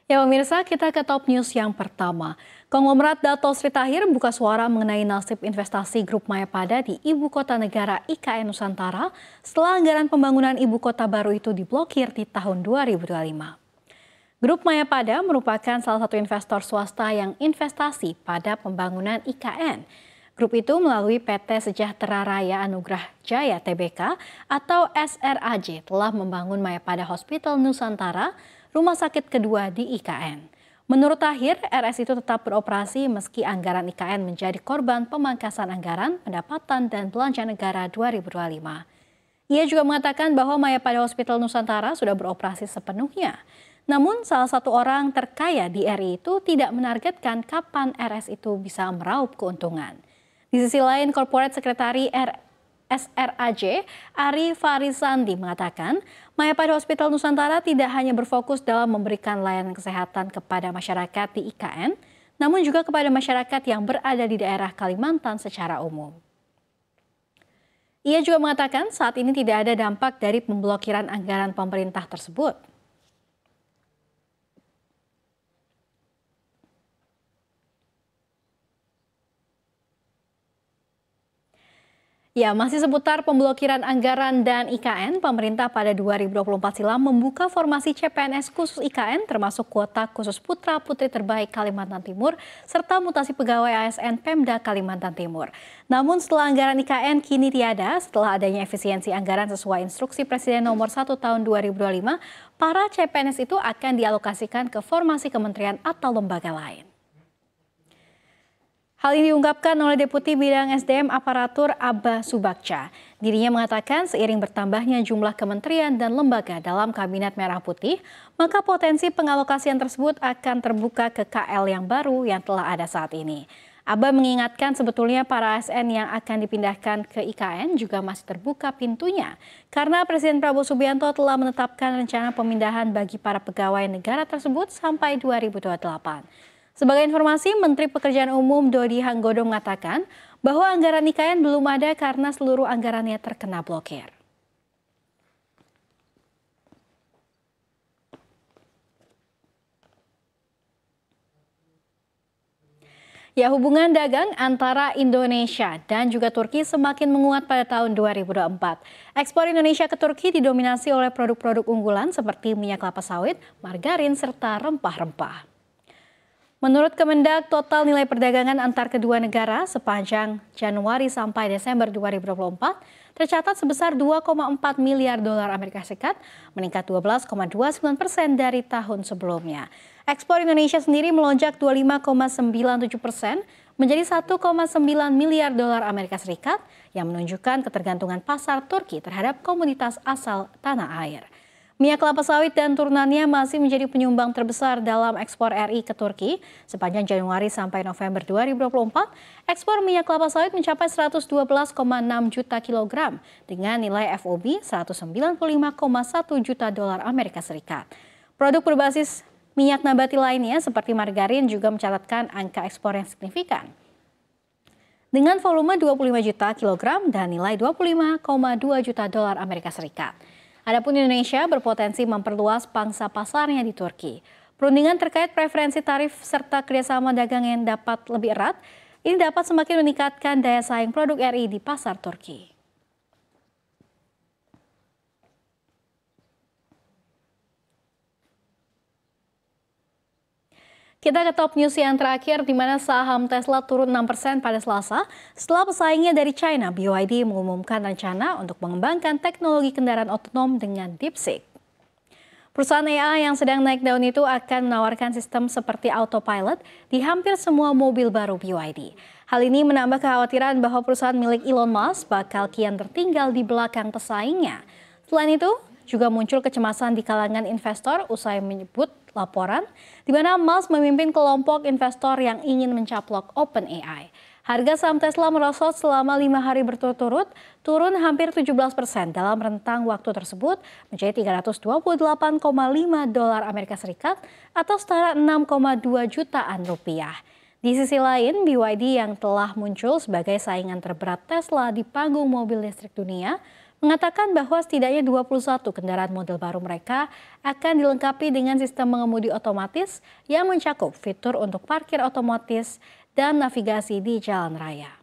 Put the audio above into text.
Ya pemirsa, kita ke top news yang pertama. Konglomerat Dato Sri Tahir buka suara mengenai nasib investasi grup Mayapada di Ibu Kota Negara IKN Nusantara setelah anggaran pembangunan ibu kota baru itu diblokir di tahun 2025. Grup Mayapada merupakan salah satu investor swasta yang investasi pada pembangunan IKN. Grup itu melalui PT Sejahtera Raya Anugrah Jaya Tbk atau SRAJ telah membangun Mayapada Hospital Nusantara, rumah sakit kedua di IKN. Menurut Tahir, RS itu tetap beroperasi meski anggaran IKN menjadi korban pemangkasan anggaran, pendapatan, dan belanja negara 2025. Ia juga mengatakan bahwa Mayapada Hospital Nusantara sudah beroperasi sepenuhnya. Namun salah satu orang terkaya di RI itu tidak menargetkan kapan RS itu bisa meraup keuntungan. Di sisi lain, Corporate Sekretari SRAJ, Ari Farisandi mengatakan, Mayapada Hospital Nusantara tidak hanya berfokus dalam memberikan layanan kesehatan kepada masyarakat di IKN, namun juga kepada masyarakat yang berada di daerah Kalimantan secara umum. Ia juga mengatakan saat ini tidak ada dampak dari pemblokiran anggaran pemerintah tersebut. Ya, masih seputar pemblokiran anggaran dan IKN, pemerintah pada 2024 silam membuka formasi CPNS khusus IKN termasuk kuota khusus putra-putri terbaik Kalimantan Timur serta mutasi pegawai ASN Pemda Kalimantan Timur. Namun setelah anggaran IKN kini tiada, setelah adanya efisiensi anggaran sesuai instruksi Presiden nomor 1 tahun 2025, para CPNS itu akan dialokasikan ke formasi kementerian atau lembaga lain. Hal ini diungkapkan oleh Deputi Bidang SDM Aparatur Abba Subakca. Dirinya mengatakan seiring bertambahnya jumlah kementerian dan lembaga dalam Kabinet Merah Putih, maka potensi pengalokasian tersebut akan terbuka ke KL yang baru yang telah ada saat ini. Abba mengingatkan sebetulnya para ASN yang akan dipindahkan ke IKN juga masih terbuka pintunya, karena Presiden Prabowo Subianto telah menetapkan rencana pemindahan bagi para pegawai negara tersebut sampai 2028. Sebagai informasi, Menteri Pekerjaan Umum Dodi Hanggodo mengatakan bahwa anggaran IKN belum ada karena seluruh anggarannya terkena blokir. Ya, hubungan dagang antara Indonesia dan juga Turki semakin menguat pada tahun 2024. Ekspor Indonesia ke Turki didominasi oleh produk-produk unggulan seperti minyak kelapa sawit, margarin, serta rempah-rempah. Menurut Kemendak, total nilai perdagangan antar kedua negara sepanjang Januari sampai Desember 2024 tercatat sebesar 2,4 miliar dolar Amerika Serikat, meningkat 12,29% dari tahun sebelumnya. Ekspor Indonesia sendiri melonjak 25,97% menjadi 1,9 miliar dolar Amerika Serikat yang menunjukkan ketergantungan pasar Turki terhadap komoditas asal tanah air. Minyak kelapa sawit dan turunannya masih menjadi penyumbang terbesar dalam ekspor RI ke Turki. Sepanjang Januari sampai November 2024, ekspor minyak kelapa sawit mencapai 112,6 juta kilogram dengan nilai FOB 195,1 juta dolar Amerika Serikat. Produk berbasis minyak nabati lainnya seperti margarin juga mencatatkan angka ekspor yang signifikan, dengan volume 25 juta kilogram dan nilai 25,2 juta dolar Amerika Serikat. Adapun Indonesia berpotensi memperluas pangsa pasarnya di Turki. Perundingan terkait preferensi tarif serta kerjasama dagang yang dapat lebih erat, ini dapat semakin meningkatkan daya saing produk RI di pasar Turki. Kita ke top news yang terakhir, di mana saham Tesla turun 6% pada Selasa setelah pesaingnya dari China, BYD, mengumumkan rencana untuk mengembangkan teknologi kendaraan otonom dengan DeepSeek. Perusahaan AI yang sedang naik daun itu akan menawarkan sistem seperti autopilot di hampir semua mobil baru BYD. Hal ini menambah kekhawatiran bahwa perusahaan milik Elon Musk bakal kian tertinggal di belakang pesaingnya. Selain itu, juga muncul kecemasan di kalangan investor usai menyebut laporan di mana Musk memimpin kelompok investor yang ingin mencaplok OpenAI. Harga saham Tesla merosot selama 5 hari berturut-turut, turun hampir 17% dalam rentang waktu tersebut menjadi 328,5 dolar Amerika Serikat atau setara 6,2 jutaan rupiah. Di sisi lain, BYD yang telah muncul sebagai saingan terberat Tesla di panggung mobil listrik dunia mengatakan bahwa setidaknya 21 kendaraan model baru mereka akan dilengkapi dengan sistem mengemudi otomatis yang mencakup fitur untuk parkir otomatis dan navigasi di jalan raya.